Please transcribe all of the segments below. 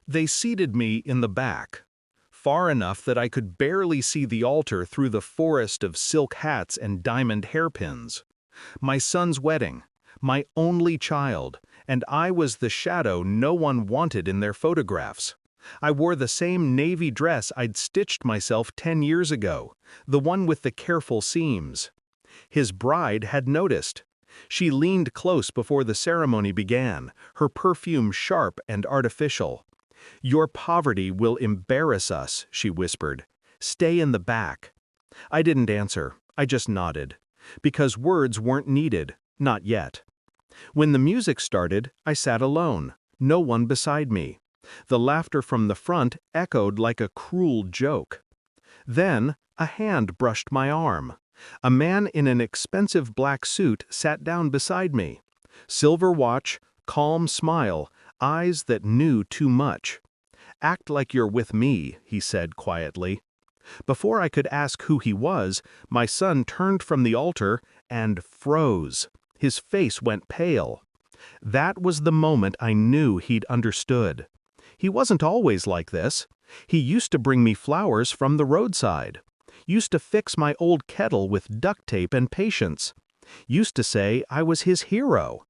They seated me in the back, far enough that I could barely see the altar through the forest of silk hats and diamond hairpins. My son's wedding, my only child, and I was the shadow no one wanted in their photographs. I wore the same navy dress I'd stitched myself 10 years ago, the one with the careful seams. His bride had noticed. She leaned close before the ceremony began, her perfume sharp and artificial. "Your poverty will embarrass us," she whispered. "Stay in the back." I didn't answer, I just nodded. Because words weren't needed, not yet. When the music started, I sat alone, no one beside me. The laughter from the front echoed like a cruel joke. Then, a hand brushed my arm. A man in an expensive black suit sat down beside me. Silver watch, calm smile, eyes that knew too much. "Act like you're with me," he said quietly. Before I could ask who he was, my son turned from the altar and froze. His face went pale. That was the moment I knew he'd understood. He wasn't always like this. He used to bring me flowers from the roadside. Used to fix my old kettle with duct tape and patience. Used to say I was his hero.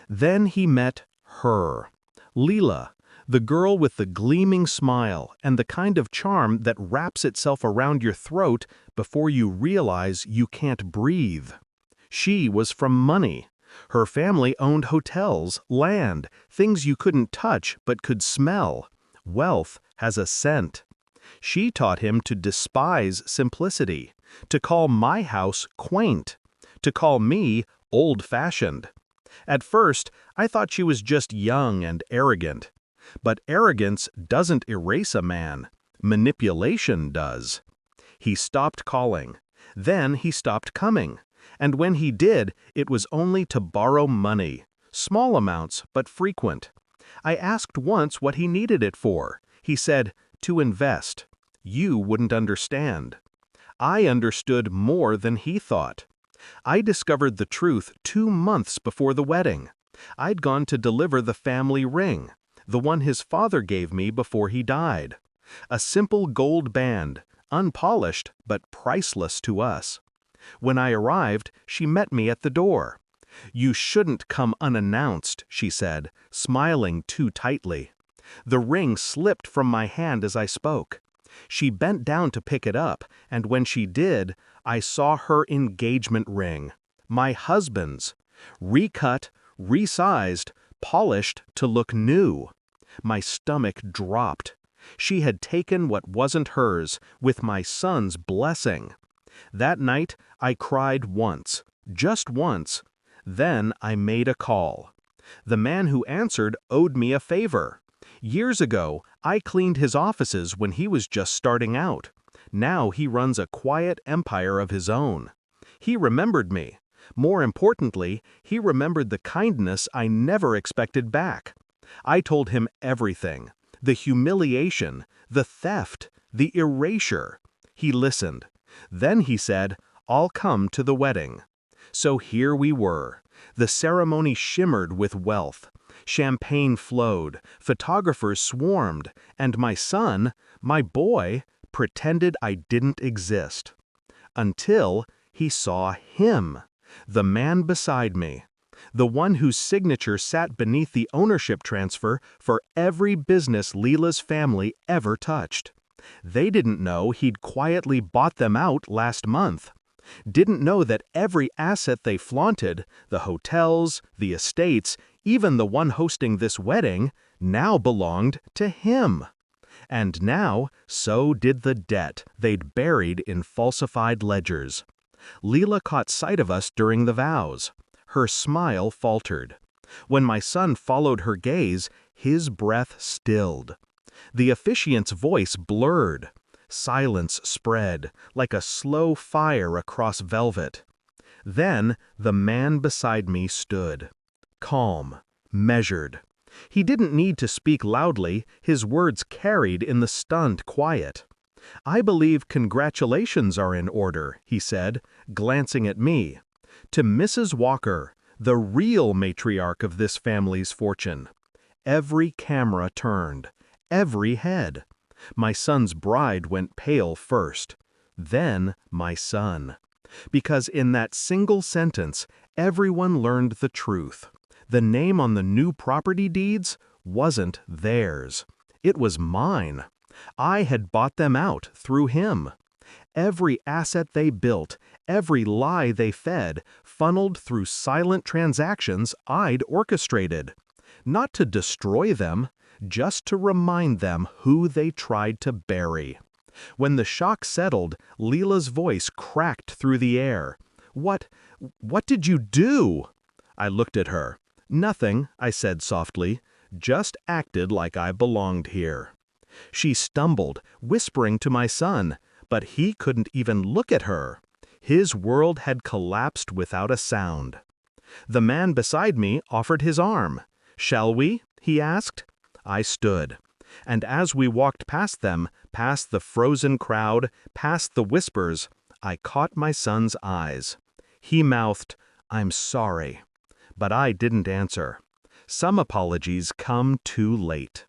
Then he met her. Leela, the girl with the gleaming smile and the kind of charm that wraps itself around your throat before you realize you can't breathe. She was from money. Her family owned hotels, land, things you couldn't touch but could smell. Wealth has a scent. She taught him to despise simplicity, to call my house quaint, to call me old-fashioned. At first, I thought she was just young and arrogant. But arrogance doesn't erase a man. Manipulation does. He stopped calling. Then he stopped coming. And when he did, it was only to borrow money. Small amounts, but frequent. I asked once what he needed it for. He said, "To invest." You wouldn't understand. I understood more than he thought. I discovered the truth 2 months before the wedding. I'd gone to deliver the family ring, the one his father gave me before he died. A simple gold band, unpolished but priceless to us. When I arrived, she met me at the door. "You shouldn't come unannounced," she said, smiling too tightly. The ring slipped from my hand as I spoke. She bent down to pick it up, and when she did, I saw her engagement ring. My husband's. Recut, resized, polished to look new. My stomach dropped. She had taken what wasn't hers, with my son's blessing. That night, I cried once, just once. Then I made a call. The man who answered owed me a favor. Years ago, I cleaned his offices when he was just starting out. Now he runs a quiet empire of his own. He remembered me. More importantly, he remembered the kindness I never expected back. I told him everything. The humiliation, the theft, the erasure. He listened. Then he said, "I'll come to the wedding." So here we were. The ceremony shimmered with wealth. Champagne flowed, photographers swarmed, and my son, my boy, pretended I didn't exist. Until he saw him, the man beside me, the one whose signature sat beneath the ownership transfer for every business Leela's family ever touched. They didn't know he'd quietly bought them out last month. Didn't know that every asset they flaunted, the hotels, the estates, even the one hosting this wedding, now belonged to him. And now, so did the debt they'd buried in falsified ledgers. Leela caught sight of us during the vows. Her smile faltered. When my son followed her gaze, his breath stilled. The officiant's voice blurred. Silence spread, like a slow fire across velvet. Then the man beside me stood. Calm, measured. He didn't need to speak loudly, his words carried in the stunned quiet. "I believe congratulations are in order," he said, glancing at me. "To Mrs. Walker, the real matriarch of this family's fortune." Every camera turned. every head. My son's bride went pale first, then my son. Because in that single sentence, everyone learned the truth. The name on the new property deeds wasn't theirs. It was mine. I had bought them out through him. Every asset they built, every lie they fed, funneled through silent transactions I'd orchestrated. Not to destroy them, just to remind them who they tried to bury. When the shock settled, Leela's voice cracked through the air. What did you do?" I looked at her. "Nothing," I said softly. "Just acted like I belonged here." She stumbled, whispering to my son, but he couldn't even look at her. His world had collapsed without a sound. The man beside me offered his arm. "Shall we?" he asked. I stood. And as we walked past them, past the frozen crowd, past the whispers, I caught my son's eyes. He mouthed, "I'm sorry." But I didn't answer. Some apologies come too late.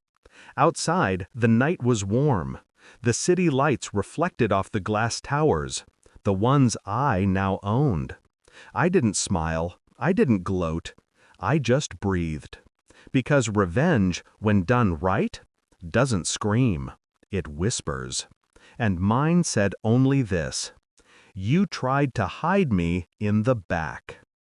Outside, the night was warm. The city lights reflected off the glass towers, the ones I now owned. I didn't smile. I didn't gloat. I just breathed. Because revenge, when done right, doesn't scream. It whispers. And mine said only this: "You tried to hide me in the back."